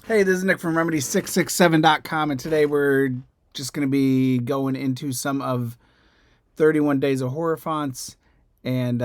Hey, this is Nick from Remedy667.com, and today we're just going to be going into some of 31 Days of Horror fonts and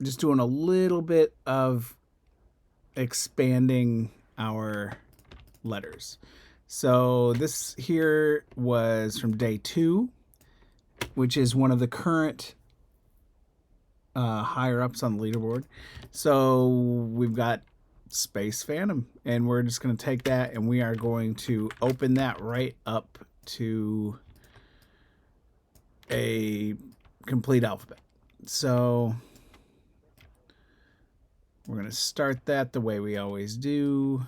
just doing a little bit of expanding our letters. So this here was from day 2, which is one of the current higher ups on the leaderboard. So we've got Space Phantom, and we're just going to take that and we are going to open that right up to a complete alphabet. So we're going to start that the way we always do.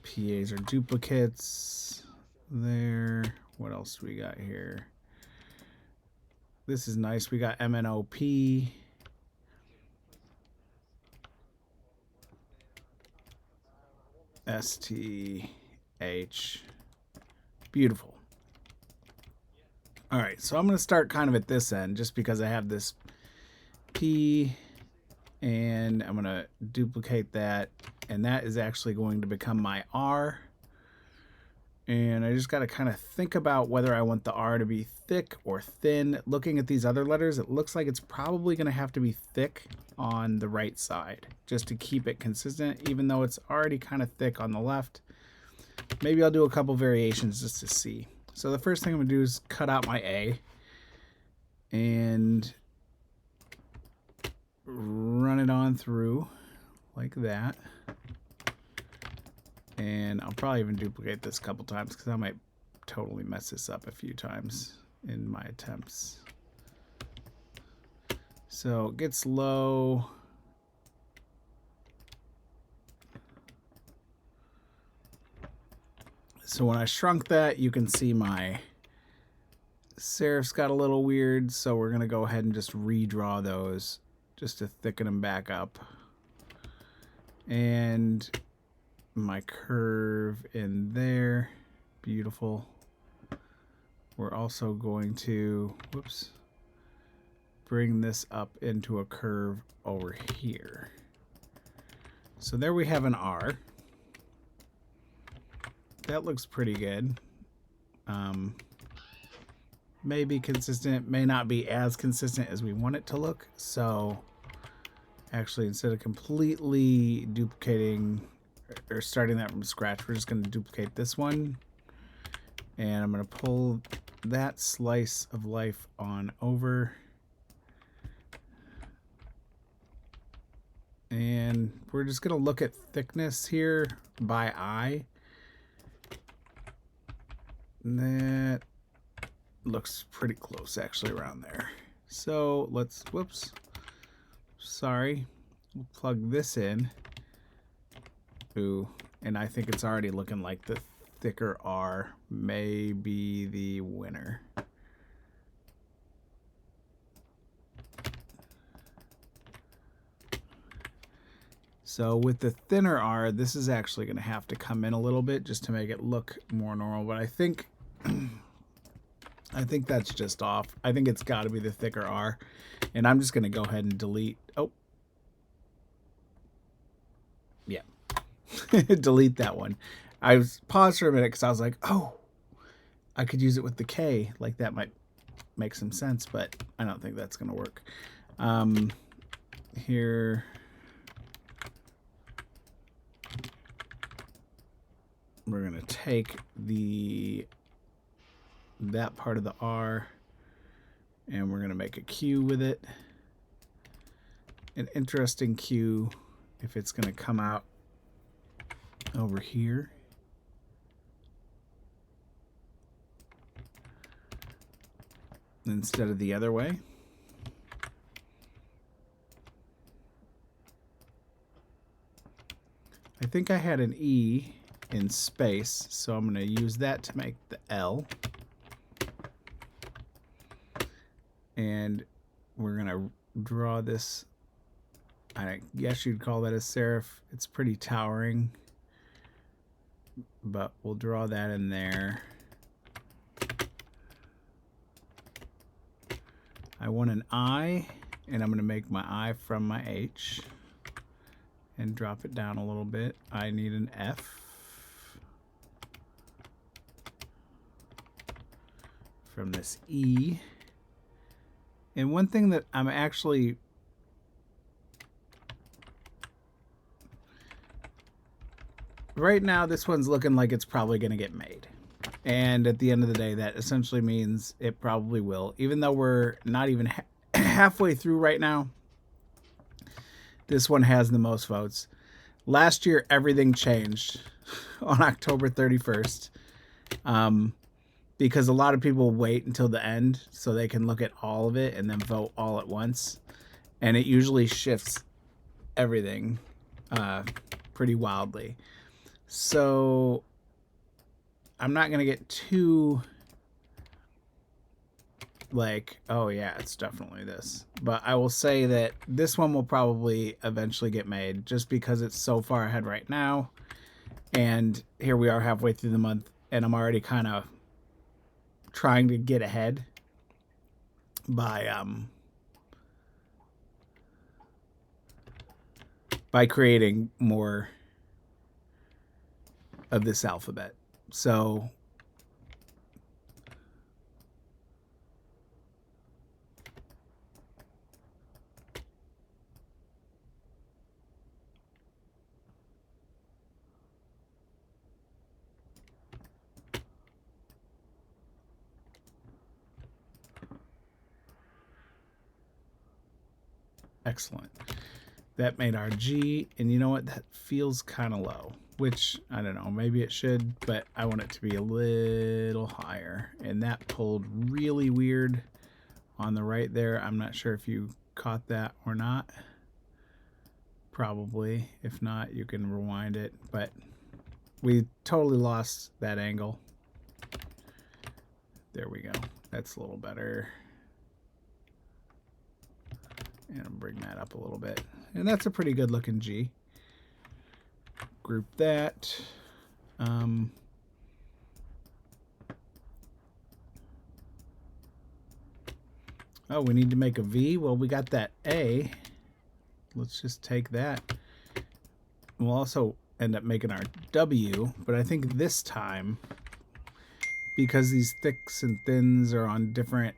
PAs are duplicates there. What else do we got here? This is nice. We got MNOP. STH. Beautiful. All right, so I'm going to start kind of at this end just because I have this P, and I'm going to duplicate that, and that is actually going to become my R. And I just got to kind of think about whether I want the R to be thick or thin. Looking at these other letters, it looks like it's probably going to have to be thick on the right side just to keep it consistent, even though it's already kind of thick on the left. Maybe I'll do a couple variations just to see. So the first thing I'm going to do is cut out my A and run it on through like that. And I'll probably even duplicate this a couple times because I might totally mess this up a few times in my attempts. So it gets low. So when I shrunk that, you can see my serifs got a little weird. So we're going to go ahead and just redraw those just to thicken them back up. And my curve in there. Beautiful. We're also going to, whoops, bring this up into a curve over here. So there we have an R. That looks pretty good. May be consistent, may not be as consistent as we want it to look. So actually, instead of completely duplicating or starting that from scratch, we're just going to duplicate this one. And I'm going to pull that slice of life on over. And we're just going to look at thickness here by eye. And that looks pretty close actually around there. So let's, whoops, sorry, we'll plug this in. Ooh, and I think it's already looking like the thicker R may be the winner. So with the thinner R, this is actually going to have to come in a little bit just to make it look more normal. But I think that's just off. I think it's got to be the thicker R. And I'm just going to go ahead and delete. Oh. Yeah. Delete that one. I was paused for a minute because I was like, oh, I could use it with the K. Like that might make some sense, but I don't think that's going to work. Here. We're going to take that part of the R and we're going to make a Q with it. An interesting Q if it's going to come out over here. Instead of the other way. I think I had an E in space, so I'm going to use that to make the L. And we're going to draw this, I guess you'd call that a serif. It's pretty towering, but we'll draw that in there. I want an I, and I'm going to make my I from my H. and drop it down a little bit. I need an F from this E. And one thing that I'm actually right now, this one's looking like it's probably going to get made. And at the end of the day, that essentially means it probably will. Even though we're not even halfway through right now, this one has the most votes. Last year, everything changed on October 31st because a lot of people wait until the end so they can look at all of it and then vote all at once. And it usually shifts everything pretty wildly. So I'm not going to get too like, oh yeah, it's definitely this. But I will say that this one will probably eventually get made just because it's so far ahead right now. And here we are halfway through the month and I'm already kind of trying to get ahead by creating more of this alphabet. So excellent. That made our G, and you know what? That feels kind of low, which I don't know, maybe it should, but I want it to be a little higher. And that pulled really weird on the right there. I'm not sure if you caught that or not. Probably. If not, you can rewind it, but we totally lost that angle. There we go. That's a little better. And bring that up a little bit. And that's a pretty good looking G. Group that. Oh, we need to make a V. Well, we got that A. Let's just take that. We'll also end up making our W, but I think this time, because these thicks and thins are on different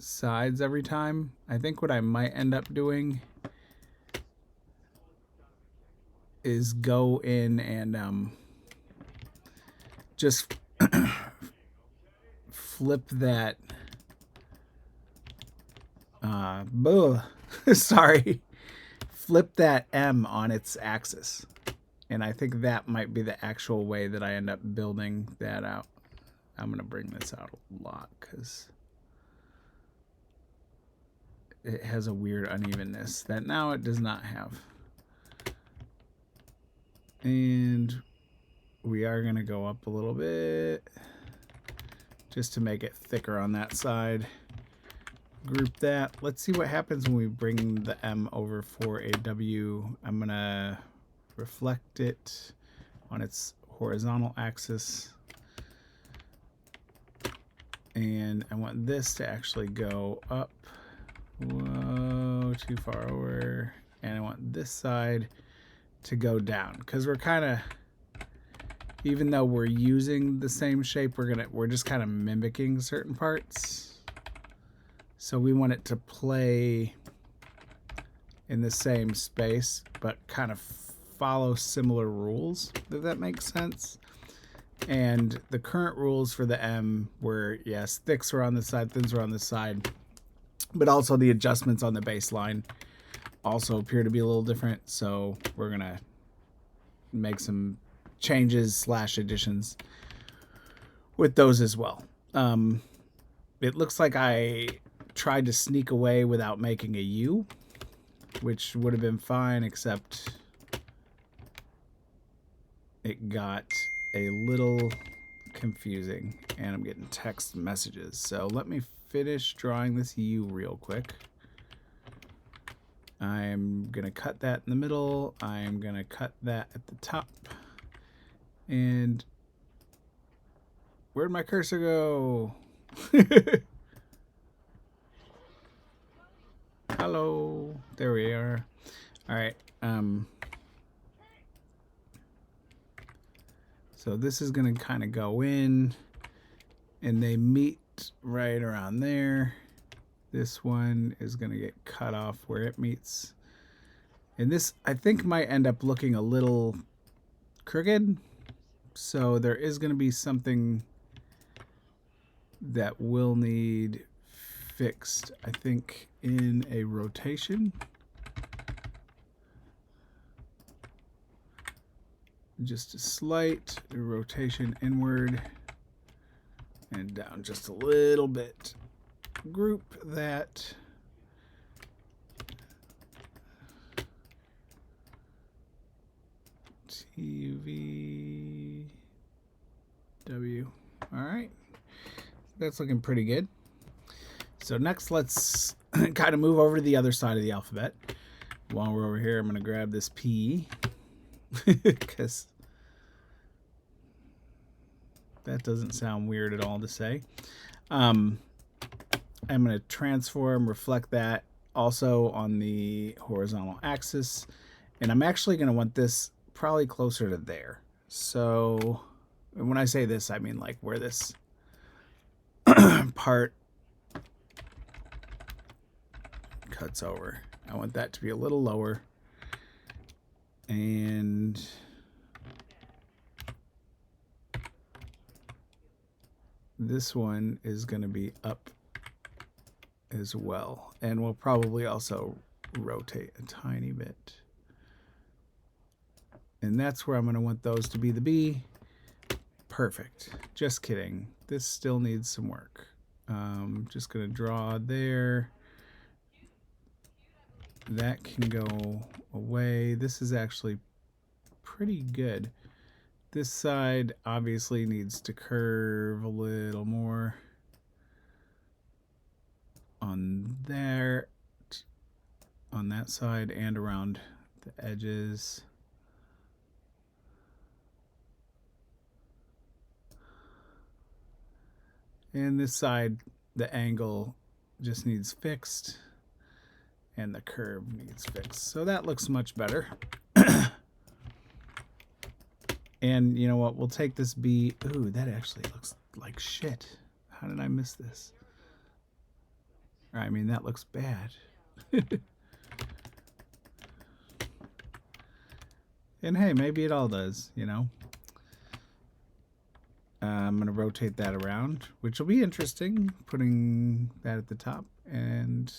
sides every time, I think what I might end up doing is go in and just flip that sorry, flip that M on its axis, and I think that might be the actual way that I end up building that out. I'm gonna bring this out a lot because it has a weird unevenness that now it does not have. And we are going to go up a little bit just to make it thicker on that side. Group that. Let's see what happens when we bring the M over for a W. I'm going to reflect it on its horizontal axis. And I want this to actually go up. Whoa, too far over. And I want this side to go down because we're kind of, even though we're using the same shape, we're just kind of mimicking certain parts. So we want it to play in the same space but kind of follow similar rules, if that makes sense. And the current rules for the M were, yes, thicks were on this side, thins were on this side, but also the adjustments on the baseline also appear to be a little different. So we're going to make some changes / additions with those as well. It looks like I tried to sneak away without making a U, which would have been fine, except it got a little confusing and I'm getting text messages. So let me finish drawing this U real quick. I'm going to cut that in the middle. I'm going to cut that at the top. And where'd my cursor go? Hello. There we are. All right. So this is going to kind of go in, and they meet right around there. This one is going to get cut off where it meets. And this, I think, might end up looking a little crooked. So there is going to be something that will need fixed, I think, in a rotation. Just a slight rotation inward and down just a little bit. Group that. TVW. All right. That's looking pretty good. So next, let's kind of move over to the other side of the alphabet. While we're over here, I'm going to grab this P because that doesn't sound weird at all to say. I'm going to transform, reflect that also on the horizontal axis. And I'm actually going to want this probably closer to there. So when I say this, I mean like where this part cuts over. I want that to be a little lower. And this one is going to be up as well. And we'll probably also rotate a tiny bit. And that's where I'm going to want those to be the B. Perfect. Just kidding. This still needs some work. Just going to draw there. That can go away. This is actually pretty good. This side obviously needs to curve a little more on there, on that side, and around the edges. And this side, the angle just needs fixed, and the curve needs fixed. So that looks much better. And you know what? We'll take this B. Ooh, that actually looks like shit. How did I miss this? I mean, that looks bad. And hey, maybe it all does, you know? I'm going to rotate that around, which will be interesting, putting that at the top. And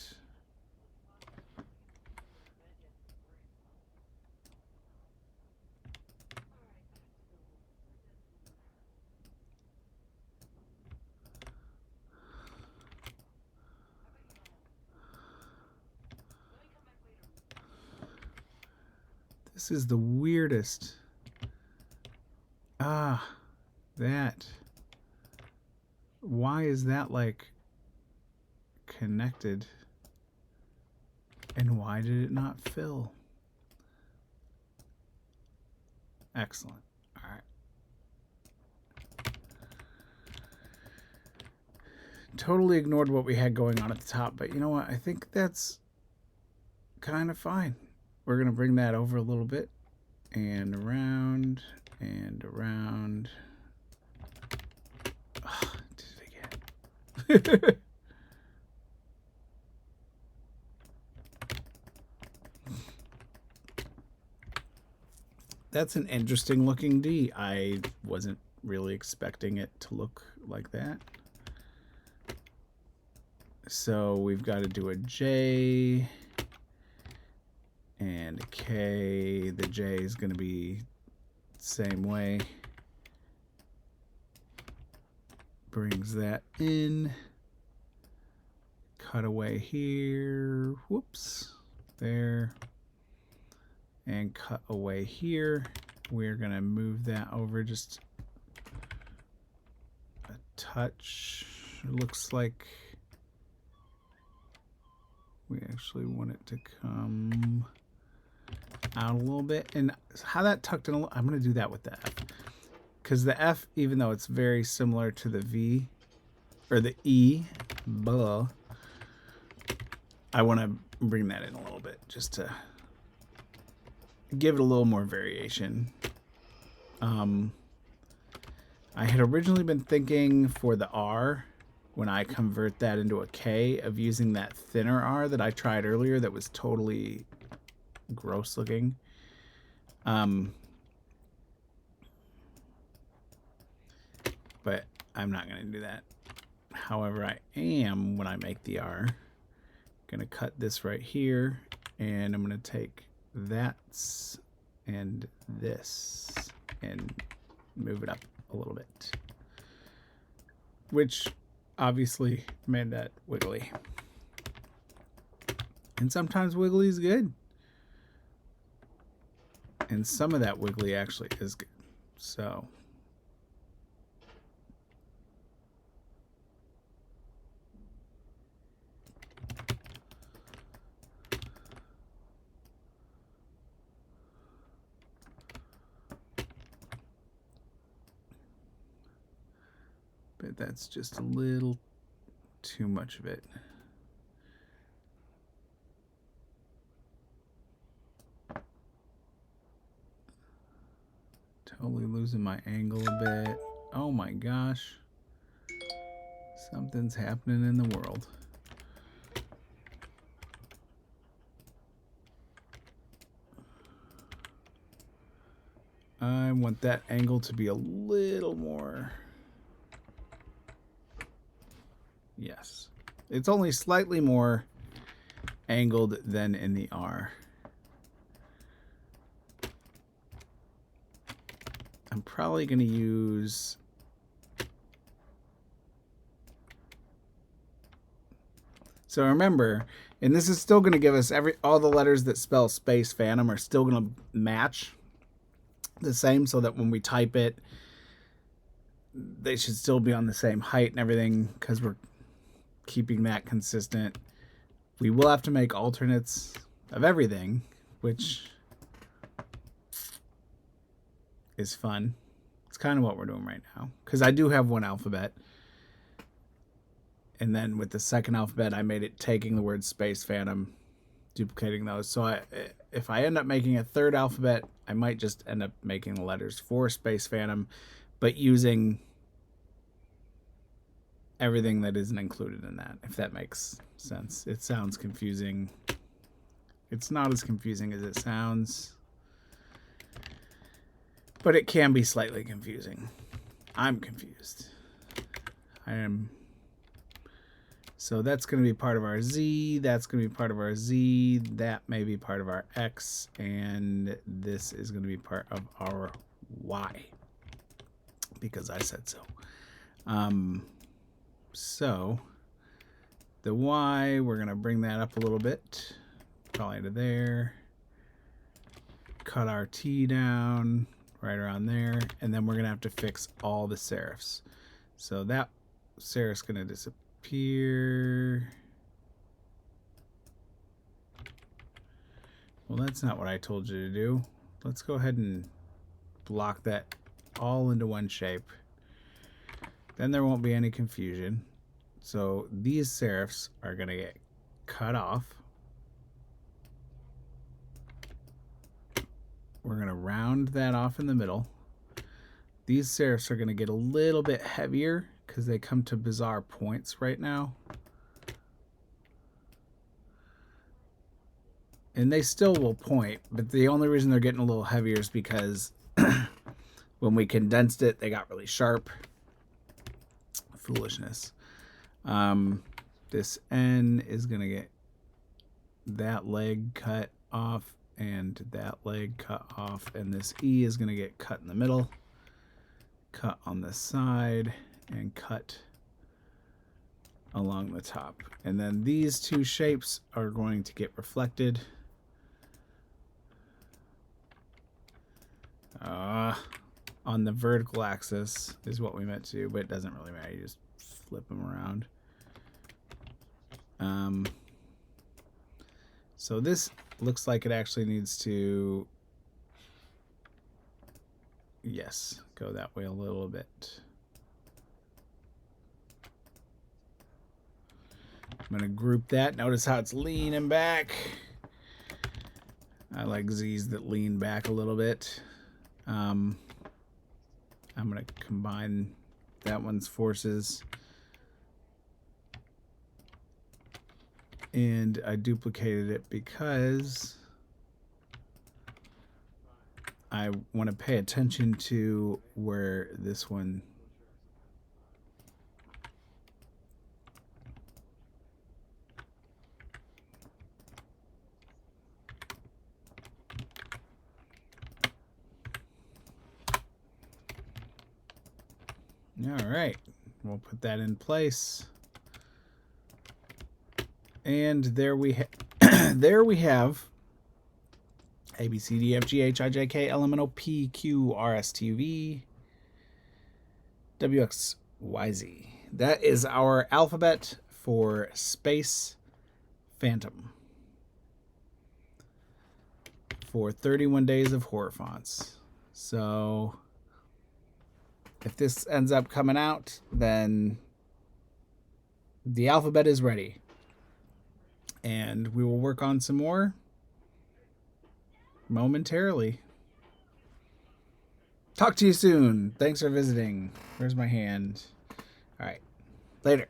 this is the weirdest. That. Why is that like connected? And why did it not fill? Excellent. All right. Totally ignored what we had going on at the top, but you know what? I think that's kind of fine. We're going to bring that over a little bit and around and around. Oh, did it again. That's an interesting looking D. I wasn't really expecting it to look like that. So we've got to do a J and a K. The J is going to be the same way. Brings that in. Cut away here. Whoops. There. And cut away here. We're going to move that over just a touch. It looks like we actually want it to come out a little bit. And how that tucked in a little, I'm going to do that with the F. Because the F, even though it's very similar to the V, or the E, blah, I want to bring that in a little bit just to give it a little more variation. I had originally been thinking for the R, when I convert that into a K, of using that thinner R that I tried earlier that was totally gross looking. But I'm not going to do that. However, I am, when I make the R, going to cut this right here, and I'm going to take that and this and move it up a little bit, which obviously made that wiggly. And sometimes wiggly is good. And some of that wiggly actually is good. So but that's just a little too much of it. Totally losing my angle a bit. Oh my gosh. Something's happening in the world. I want that angle to be a little more. Yes. It's only slightly more angled than in the R. I'm probably going to use so remember, and this is still going to give us all the letters that spell Space Phantom are still going to match the same, so that when we type it, they should still be on the same height and everything, because we're keeping that consistent. We will have to make alternates of everything, which is fun. It's kind of what we're doing right now, because I do have one alphabet, and then with the second alphabet I made it taking the word Space Phantom, duplicating those. So if I end up making a third alphabet, I might just end up making the letters for Space Phantom, but using everything that isn't included in that, if that makes sense. It sounds confusing. It's not as confusing as it sounds, but it can be slightly confusing. I'm confused. I am. So that's going to be part of our Z. That's going to be part of our Z. That may be part of our X. And this is going to be part of our Y, because I said so. So the Y, we're going to bring that up a little bit, probably to there. Cut our T down right around there, and then we're going to have to fix all the serifs. So that serif's going to disappear. Well, that's not what I told you to do. Let's go ahead and block that all into one shape. Then there won't be any confusion. So these serifs are going to get cut off. We're going to round that off in the middle. These serifs are going to get a little bit heavier because they come to bizarre points right now. And they still will point, but the only reason they're getting a little heavier is because when we condensed it, they got really sharp. Foolishness. This N is going to get that leg cut off and that leg cut off, and this E is going to get cut in the middle, cut on the side, and cut along the top. And then these two shapes are going to get reflected. On the vertical axis is what we meant to do, but it doesn't really matter. You just flip them around. So this looks like it actually needs to, yes, go that way a little bit. I'm going to group that. Notice how it's leaning back. I like Z's that lean back a little bit. I'm going to combine that one's forces. And I duplicated it because I want to pay attention to where this one all right, we'll put that in place. And there we there we have A, B, C, D, F, G, H, I, J, K, L, M, N, O, P, Q, R, S, T, U, V, W, X, Y, Z. That is our alphabet for Space Phantom for 31 Days of Horror Fonts. So if this ends up coming out, then the alphabet is ready. And we will work on some more momentarily. Talk to you soon. Thanks for visiting. Where's my hand? All right. Later.